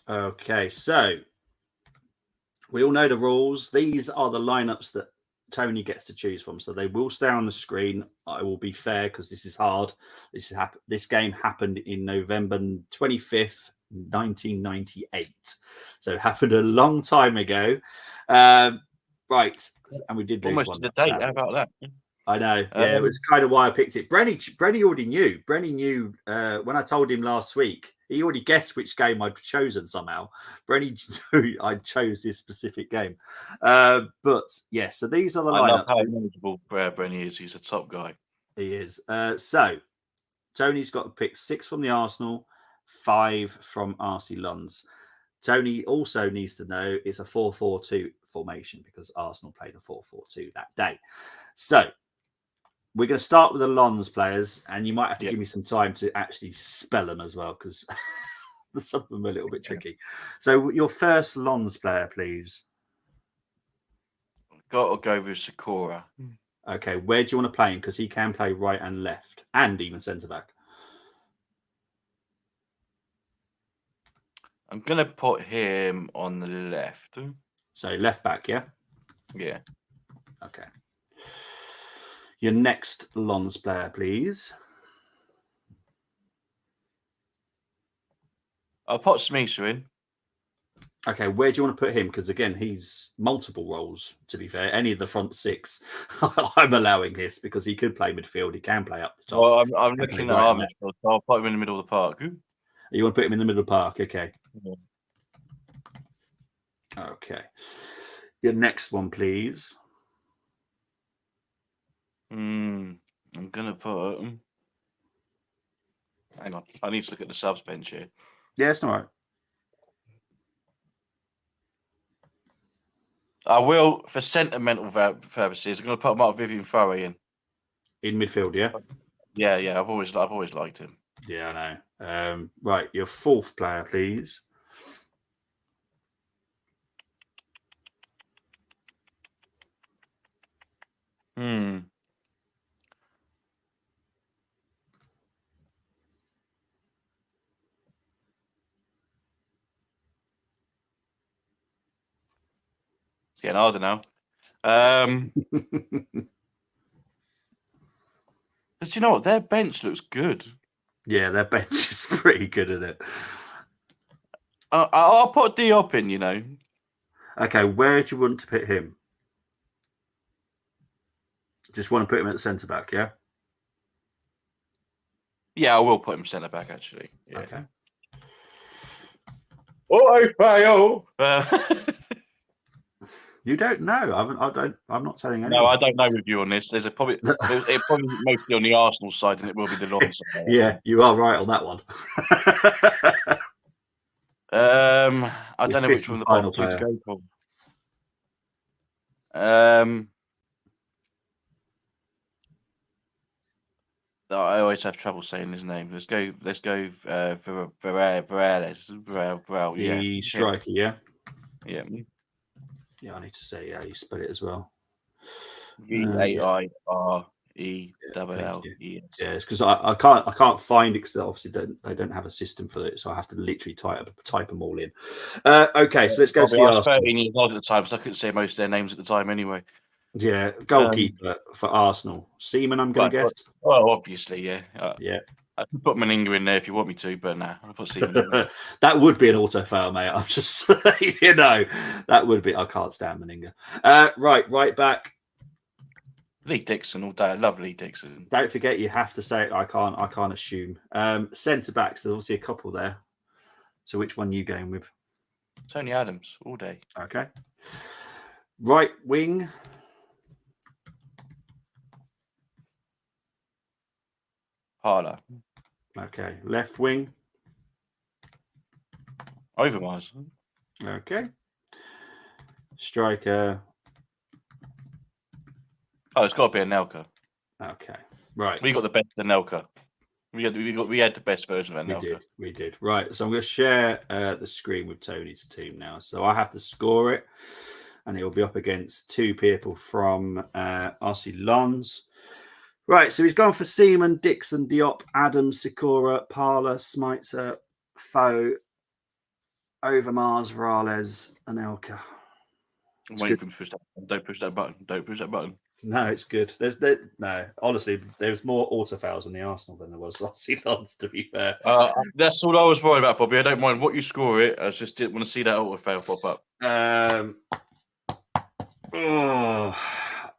Okay, so we all know the rules. These are the lineups that Tony gets to choose from. So they will stay on the screen. I will be fair because this is hard. This game happened in November 25th, 1998. So it happened a long time ago. Right. And we did lose almost one. to the date. How about that? I know. Yeah, it was kind of why I picked it. Brenny already knew. Brenny knew when I told him last week. He already guessed which game I'd chosen somehow. Brenny knew I chose this specific game. But yeah, so these are the lineups. I love how knowledgeable Brenny is. He's a top guy. He is. So Tony's got to pick 6 from the Arsenal, 5 from RC Lons. Tony also needs to know it's a 4-4-2 formation because Arsenal played a 4-4-2 that day. So we're going to start with the Lons players, and you might have to give me some time to actually spell them as well because some of them are a little bit tricky. So your first Lons player, please. Got to go with Sakura. Okay, where do you want to play him? Because he can play right and left, and even centre back. I'm going to put him on the left. So left back, yeah? Yeah. Okay. Your next Lons player, please. I'll put Smeesa in. Okay, where do you want to put him? Because again, he's multiple roles, to be fair. Any of the front 6, I'm allowing this because he could play midfield. He can play up the top. Well, I'm looking at our midfield, so I'll put him in the middle of the park. You want to put him in the middle of the park? Okay. Yeah. Okay. Your next one, please. I'm going to put... Hang on. I need to look at the subs bench here. Yeah, it's all right. I will, for sentimental purposes, I'm going to put Mark Vivian Furry in. In midfield, yeah? Yeah. I've always liked him. Yeah, I know. Right, your fourth player, please. Yeah, no, I don't know. But you know what? Their bench looks good. Yeah, their bench is pretty good at it. I'll put Diop in, you know. Okay, where do you want to put him? Just want to put him at the centre back, yeah? Yeah, I will put him centre back, actually. Yeah. Okay. Oh, fail. You don't know. I'm not telling anyone. No, I don't know with you on this. There's it probably mostly on the Arsenal side, and it will be the Lons side. Yeah, you are right on that one. I don't know which one the final two to go for. I always have trouble saying his name. Let's go. Varela. Yeah, The striker, yeah. Yeah. Yeah, I need to say you spell it as well. VAIRE. E-double-L-E-S. Yeah, it's because I can't find it because obviously they don't have a system for it, so I have to literally type them all in. Okay, so let's go to the I was Arsenal. 13 years old at the time, so I couldn't say most of their names at the time anyway. Yeah, goalkeeper for Arsenal, Seaman. I'm going to guess. Well, obviously, yeah. Yeah, I can put Meninga in there if you want me to, but nah, I'll put Seaman in there. that would be an auto foul, mate. I'm just that would be. I can't stand Meninga. Right back. Lee Dixon all day. I love Lee Dixon. Don't forget, you have to say it. I can't assume. Centre backs. There's obviously a couple there. So which one are you going with? Tony Adams all day. Okay. Right wing. Parler. Okay. Left wing. Overmars. Okay. Striker. Oh, it's got to be a Anelka. Okay. Right. We got the best Anelka. We had the best version of Anelka. We did. Right. So I'm going to share the screen with Tony's team now. So I have to score it, and it will be up against two people from RC Lons. Right. So he's gone for Seaman, Dixon, Diop, Adams, Sikora, Parler, Smitzer, Foe, Overmars, Varales, Anelka. I'm waiting for him to push that. Don't push that button. Don't push that button. No, it's good. Honestly, there's more auto fouls in the Arsenal than there was RC Lons, to be fair. That's all I was worried about, Bobby. I don't mind what you score it. I just didn't want to see that auto foul pop up. I'm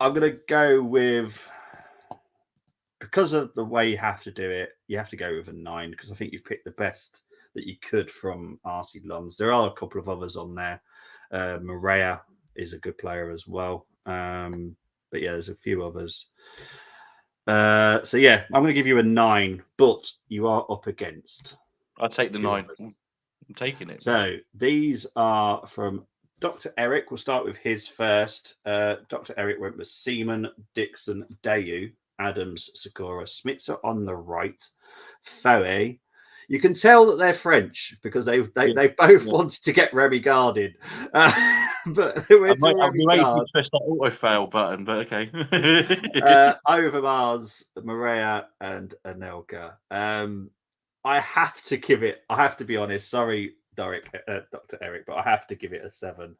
going to go with, because of the way you have to do it, you have to go with a 9, because I think you've picked the best that you could from RC Lons. There are a couple of others on there. Maria is a good player as well. But yeah, there's a few others. So yeah, I'm going to give you a 9, but you are up against. I'll take the 9. I'm taking it. So these are from Dr. Eric. We'll start with his first. Dr. Eric went with Seaman, Dixon, Dayu, Adams, Sikora, Smitzer on the right, Foe. You can tell that they're French because they both wanted to get Remy Gard in. But they went to Remy Gard. To press that auto fail button, but okay. Overmars, Maria, and Anelka. I have to be honest. Sorry, Dr. Eric, but I have to give it a 7.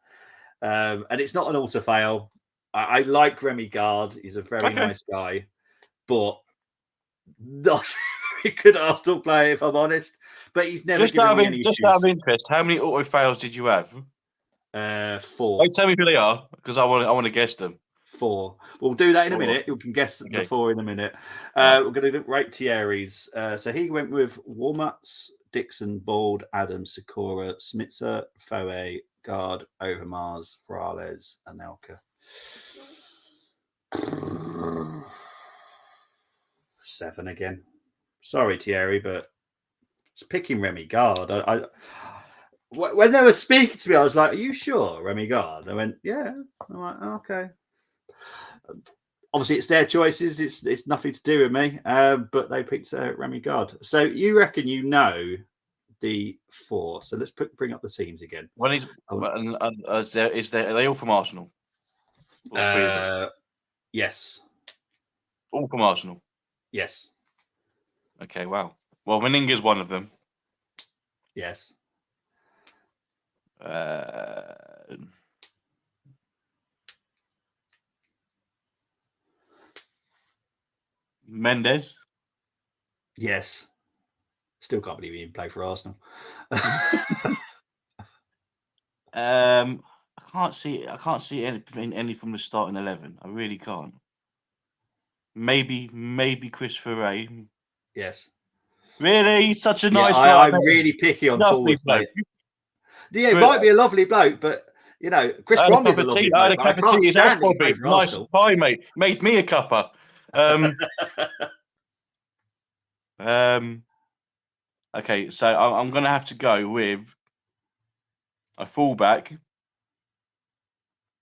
And it's not an auto fail. I like Remy Gard. He's a very nice guy, but not a good Arsenal player, if I'm honest. But he's never given me any issues. Just out of interest, how many auto fails did you have? 4. Wait, tell me who they are, because I want to guess them. 4. We'll do that in a minute. You can guess the 4 in a minute. We're going to rate Thierry's. So he went with Walnuts, Dixon, Bald, Adams, Sikora, Smitzer, Foe, Gard, Overmars, Varales, Anelka. 7 again. Sorry, Thierry, but it's picking Remy Gard. When they were speaking to me, I was like, "Are you sure, Remy Gard?" They went, "Yeah." I'm like, "Okay." Obviously, it's their choices. It's nothing to do with me. But they picked Remy Gard. So you reckon you know the 4? So let's bring up the teams again. Are they all from Arsenal? Yes. All from Arsenal. Yes. Okay. Wow. Well, Meninga's one of them. Yes. Mendes. Yes. Still can't believe he didn't play for Arsenal. I can't see any from the starting 11. I really can't. Maybe Chris Ferre. Yes. Really? He's such a nice guy. I'm really picky on forwards, mate. Yeah, Really? might be a lovely bloke, but you know, Chris Bromley's a lovely bloke. I had a cup of tea. Nice pie, mate. Made me a cuppa. Okay, so I'm going to have to go with a fullback.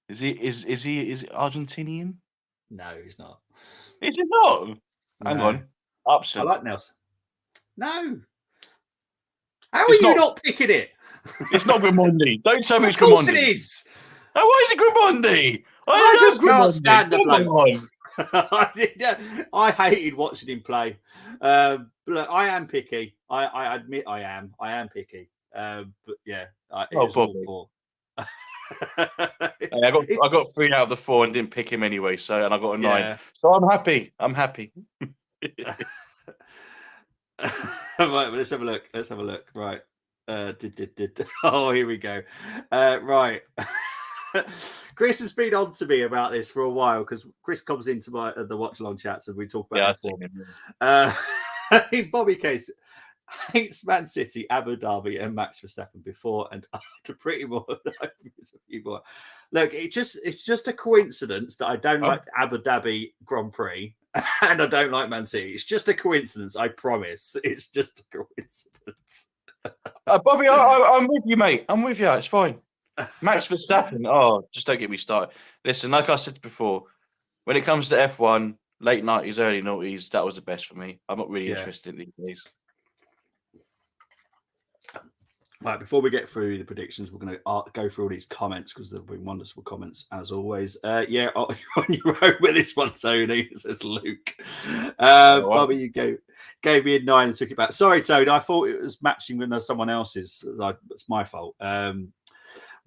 Is he Argentinian? No, he's not. Is he not? Hang on. Upson. I like Nelson. No. How are you not picking it? It's not Grimondi. Don't tell me it's Grimondi. Of course it is. Oh, why is it Grimondi? I just can't stand the bloke. I hated watching him play. But look, I am picky. I admit I am. I am picky. But yeah, it Oh, was all Bobby. for. Hey, I got 3 out of the 4 and didn't pick him anyway, and I got a 9. Yeah. So I'm happy. I'm happy. Right, let's have a look. Right. Oh, here we go. Right. Chris has been on to me about this for a while because Chris comes into the watch along chats and we talk about Yeah, it. In Bobby case, hates Man City, Abu Dhabi, and Max Verstappen before and after pretty more. A few more. Look, it's just a coincidence that I don't like Abu Dhabi Grand Prix and I don't like Man City. It's just a coincidence, I promise. It's just a coincidence. Bobby, I'm with you, mate. I'm with you. It's fine. Max Verstappen. Oh, just don't get me started. Listen, like I said before, when it comes to F1, late 90s, early 90s, that was the best for me. I'm not really interested in these days. Right, before we get through the predictions, we're going to go through all these comments because they've been wonderful comments as always. Yeah, on your own with this one, Tony, says Luke. Bobby, you gave me a 9 and took it back. Sorry, Tony, I thought it was matching with someone else's. It's my fault.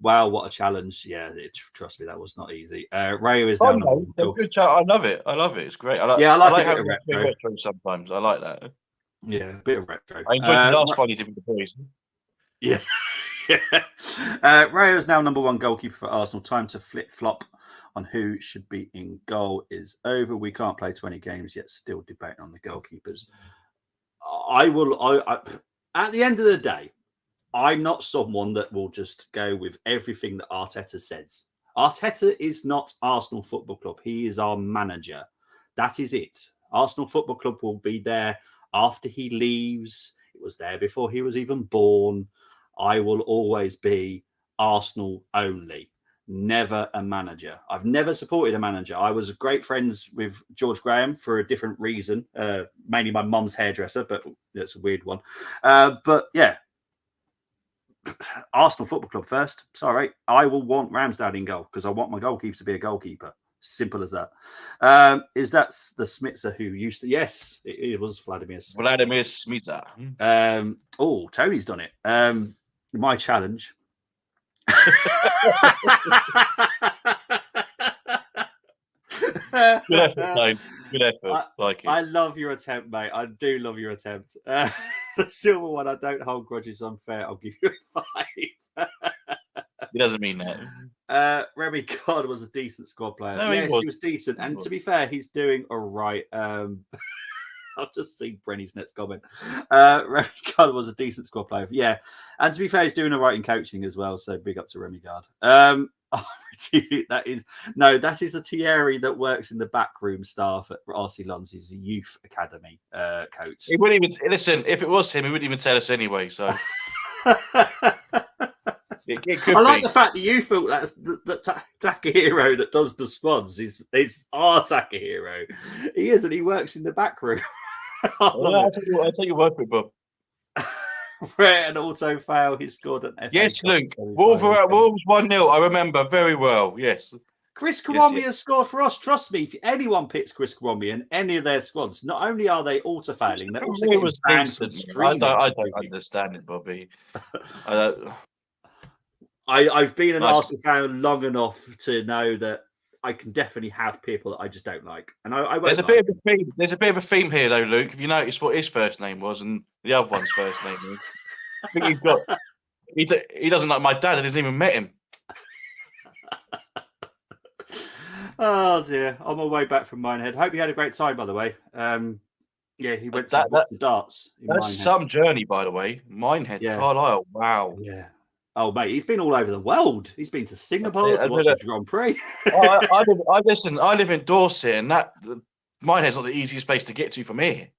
Wow, what a challenge. Yeah, trust me, that was not easy. Rayo is now number 1. Good chat. I love it. It's great. I like a bit of retro sometimes. I like that. Yeah, a bit of retro. I enjoyed the last one you did with the boys. Yeah. Rayo is now number 1 goalkeeper for Arsenal. Time to flip-flop on who should be in goal is over. We can't play 20 games yet, still debating on the goalkeepers. At the end of the day, I'm not someone that will just go with everything that Arteta says. Arteta is not Arsenal Football Club. He is our manager. That is it. Arsenal Football Club will be there after he leaves. It was there before he was even born. I will always be Arsenal only, never a manager. I've never supported a manager. I was great friends with George Graham for a different reason, mainly my mum's hairdresser, but that's a weird one. But yeah, Arsenal Football Club first. Sorry, I will want Ramsdale in goal because I want my goalkeeper to be a goalkeeper. Simple as that. Is that the Smitzer who used to? Yes, it was Vladimir Smitzer. Vladimir Smitzer. Oh, Tony's done it. My challenge. Good effort, Tone. Good effort. Like it. I love your attempt, mate. I do love your attempt. The Silva One, I don't hold grudges. Unfair. I'll give you a 5. He doesn't mean that. Remy Gard was a decent squad player. No, yes, he was decent. And to be fair, he's doing all right. I've just seen Brenny's next comment. Remy Gard was a decent squad player. Yeah. And to be fair, he's doing all right in coaching as well. So big up to Remy Gard. That is a Thierry that works in the backroom staff at RC Lons. He's a youth academy coach. He wouldn't even listen. If it was him, he wouldn't even tell us anyway. So it could I like be. the fact that you feel that's the Takahiro that does the squads is our Takahiro. He is, and he works in the back room. I'll take your word for it, Bob. Rare and auto fail. He scored an FA Yes, Cup Luke. Wolves 1-0. I remember very well. Yes. Chris Kawambi has scored for us. Trust me, if anyone picks Chris Kawambi in any of their squads, not only are they auto failing, they're also getting banned from streaming. I don't understand it, Bobby. I've been an Arsenal fan long enough to know that I can definitely have people that I just don't like, and I won't. There's a bit of a theme here, though, Luke. If you notice what his first name was and the other one's first name is, I think he's got. He doesn't like my dad. I didn't even met him. Oh dear! On my way back from Minehead. Hope you had a great time, by the way. Yeah, he went to the darts. That's Minehead. Some journey, by the way. Minehead, yeah. Carlisle. Wow. Yeah. Oh, mate, he's been all over the world. He's been to Singapore to watch the Grand Prix. I live in Dorset, and Minehead's not the easiest place to get to from here.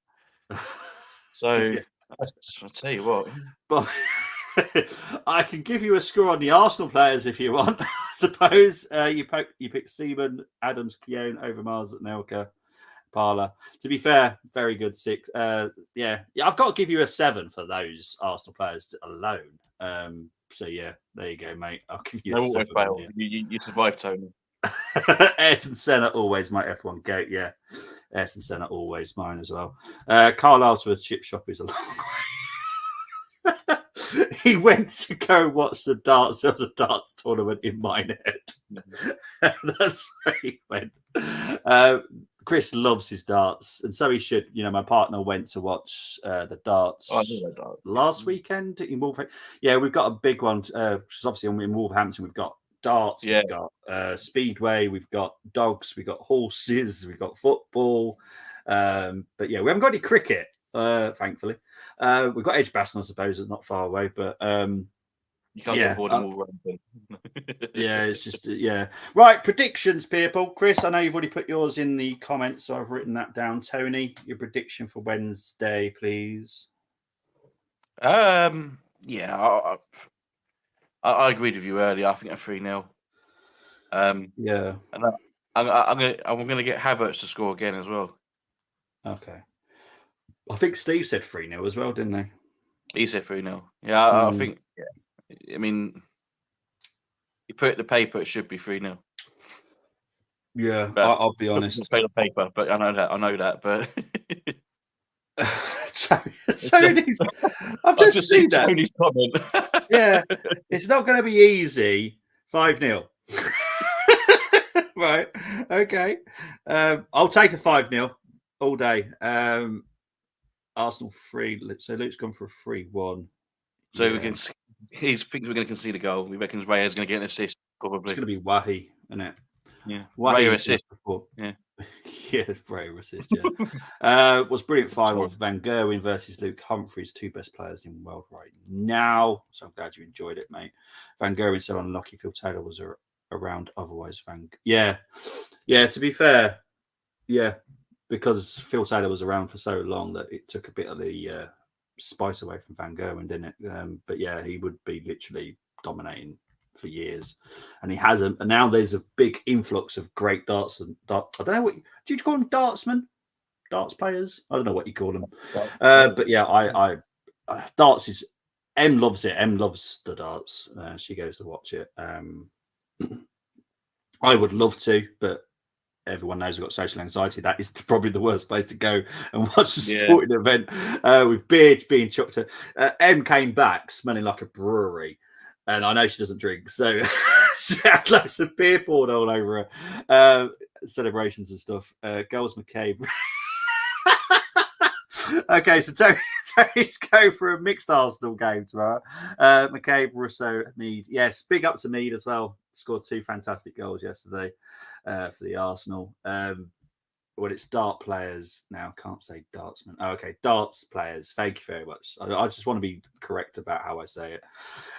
So I'll tell you what. But I can give you a score on the Arsenal players if you want. I suppose you picked Seaman, Adams, Keown, Overmars, Nelka, Parla. To be fair, very good 6. Yeah, I've got to give you a 7 for those Arsenal players alone. So yeah, there you go, mate. I'll give you a 7. You survived, Tony. Ayrton Senna, always my F1 goat. Yeah. Ayrton Senna, always mine as well. Carlisle to a chip shop is a long way. He went to go watch the darts. There was a darts tournament in Minehead. That's where he went. Chris loves his darts, and so he should. You know, my partner went to watch the darts last weekend in Wolverhampton. Yeah, we've got a big one. Because obviously, in Wolverhampton, we've got darts, we've got speedway, we've got dogs, we've got horses, we've got football. But yeah, we haven't got any cricket, thankfully. We've got Edgbaston, I suppose, it's not far away, but you can't get bored of Wolverhampton. Yeah, it's just right. Predictions, people. Chris, I know you've already put yours in the comments, so I've written that down. Tony, your prediction for Wednesday, please. Yeah, I agreed with you earlier. I think a 3-0. Yeah, and I'm gonna get Havertz to score again as well. Okay. I think Steve said 3-0 as well, didn't he? He said 3-0. Yeah, I think. Yeah. I mean, you put it in the paper, it should be 3-0. Yeah, I'll be honest. Play the paper, but I know that. But Tony's, I've just seen that. Tony's comment. Yeah, it's not going to be easy. 5-0. Right. Okay. I'll take a 5-0 all day. Arsenal 3. So Luke's gone for a 3-1. So he thinks we're going to concede a goal. He reckons Raya's going to get an assist. Probably. It's going to be Wahi, isn't it? Yeah. Raya assist. Yeah. Yeah, Raya assist. Yeah. Was brilliant final of Van Gerwen versus Luke Humphries, 2 best players in the world right now. So I'm glad you enjoyed it, mate. Van Gerwen so unlucky. Phil Taylor was around otherwise. Yeah. To be fair, yeah, because Phil Taylor was around for so long that it took a bit of the spice away from Van Gerwen, didn't it? But yeah, he would be literally dominating for years, and he hasn't. And now there's a big influx of great darts and I don't know what do you call them, darts players? I don't know what you call them. But yeah, I darts is Em loves it. Em loves the darts. She goes to watch it. I would love to, but everyone knows I've got social anxiety. That is probably the worst place to go and watch a sporting event with beer being chucked at. Em came back smelling like a brewery, and I know she doesn't drink, so she had loads of beer poured all over her. Celebrations and stuff. Girls McCabe. Okay, so Tony's go for a mixed Arsenal game tomorrow. McCabe, Russo, Mead. Yes, big up to Mead as well. Scored 2 fantastic goals yesterday for the Arsenal. Well, it's dart players now. Can't say dartsmen. Oh, okay, darts players. Thank you very much. I just want to be correct about how I say it.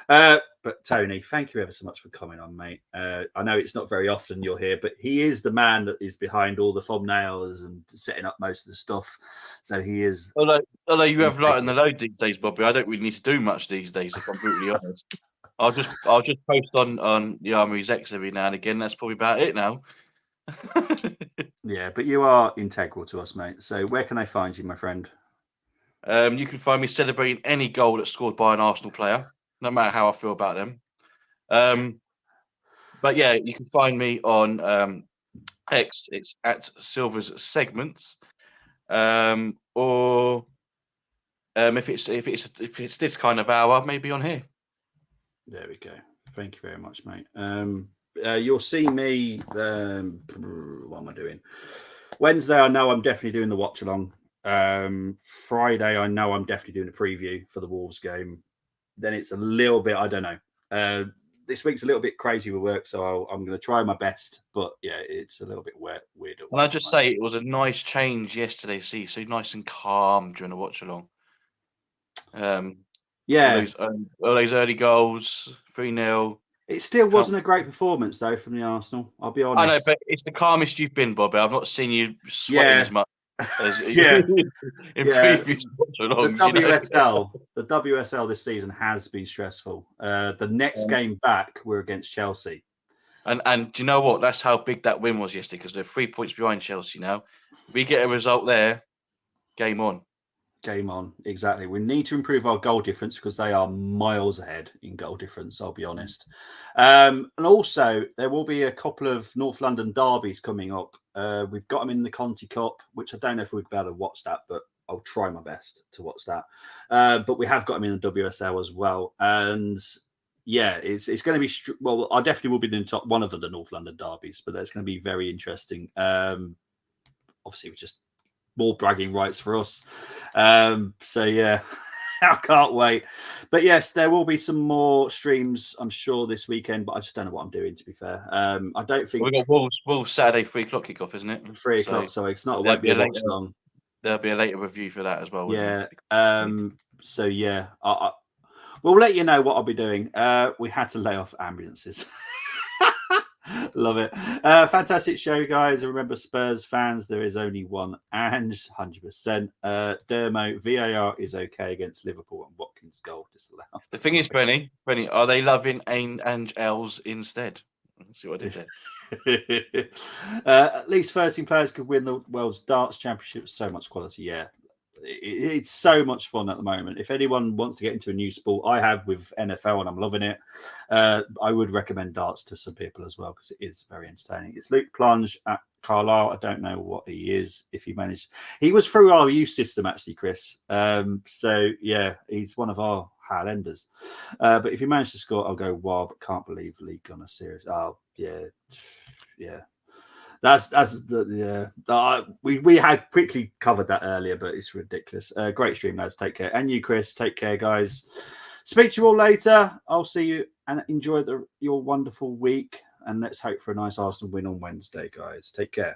But Tony, thank you ever so much for coming on, mate. I know it's not very often you're here, but he is the man that is behind all the thumbnails and setting up most of the stuff. So he is. Although you have light on the load these days, Bobby, I don't really need to do much these days, if I'm brutally honest. I'll just post on the Armoury's X every now and again. That's probably about it now. Yeah, but you are integral to us, mate. So where can they find you, my friend? You can find me celebrating any goal that's scored by an Arsenal player, no matter how I feel about them. But yeah, you can find me on X. It's at Silva's Segments, or if it's this kind of hour, maybe on here. There we go. Thank you very much, mate. You'll see me. What am I doing? Wednesday, I know I'm definitely doing the watch along. Friday, I know I'm definitely doing a preview for the Wolves game. Then it's a little bit, I don't know. This week's a little bit crazy with work, so I'm going to try my best. But yeah, it's a little bit weird. And I just say it was a nice change yesterday. See, so nice and calm during the watch along. Yeah, all those early goals, 3-0. It still wasn't a great performance, though, from the Arsenal. I'll be honest. I know, but it's the calmest you've been, Bobby. I've not seen you sweating as much as in previous watch-alongs. The WSL this season has been stressful. The next game back, we're against Chelsea. And do you know what? That's how big that win was yesterday, because they're 3 points behind Chelsea now. We get a result there, game on. Game on. Exactly. We need to improve our goal difference because they are miles ahead in goal difference, I'll be honest. And also, there will be a couple of North London derbies coming up. We've got them in the Conti Cup, which I don't know if we'd be able to watch that, but I'll try my best to watch that. But we have got them in the WSL as well. And yeah, it's going to be, well, I definitely will be in the top one of the North London derbies, but that's going to be very interesting. Obviously, we just more bragging rights for us. So yeah, I can't wait. But yes, there will be some more streams, I'm sure, this weekend, but I just don't know what I'm doing, to be fair. I don't think we've got Wolves Saturday 3 o'clock kickoff, isn't it? 3 o'clock, so it's not, it there'll won't be a watch long. There'll be a later review for that as well. Yeah. So yeah, we'll let you know what I'll be doing. We had to lay off ambulances. Love it. Fantastic show, guys. And remember, Spurs fans, there is only one and 100%. Dermo, VAR is okay against Liverpool and Watkins' goal disallowed. The thing is, Brenny, are they loving and L's instead? Let's see what I did there. At least 13 players could win the World's Darts Championship. So much quality, yeah. It's so much fun at the moment. If anyone wants to get into a new sport, I have with NFL and I'm loving it. I would recommend darts to some people as well because it is very entertaining. It's Luke Plunge at Carlisle. I don't know what he is. If he managed, he was through our youth system actually, Chris. So yeah, he's one of our Highlanders. But if he managed to score, I'll go wow. But can't believe League on a series. Oh yeah. That's we had quickly covered that earlier, but it's ridiculous. Great stream, lads. Take care, and you, Chris. Take care, guys. Speak to you all later. I'll see you and enjoy your wonderful week. And let's hope for a nice Arsenal win on Wednesday, guys. Take care.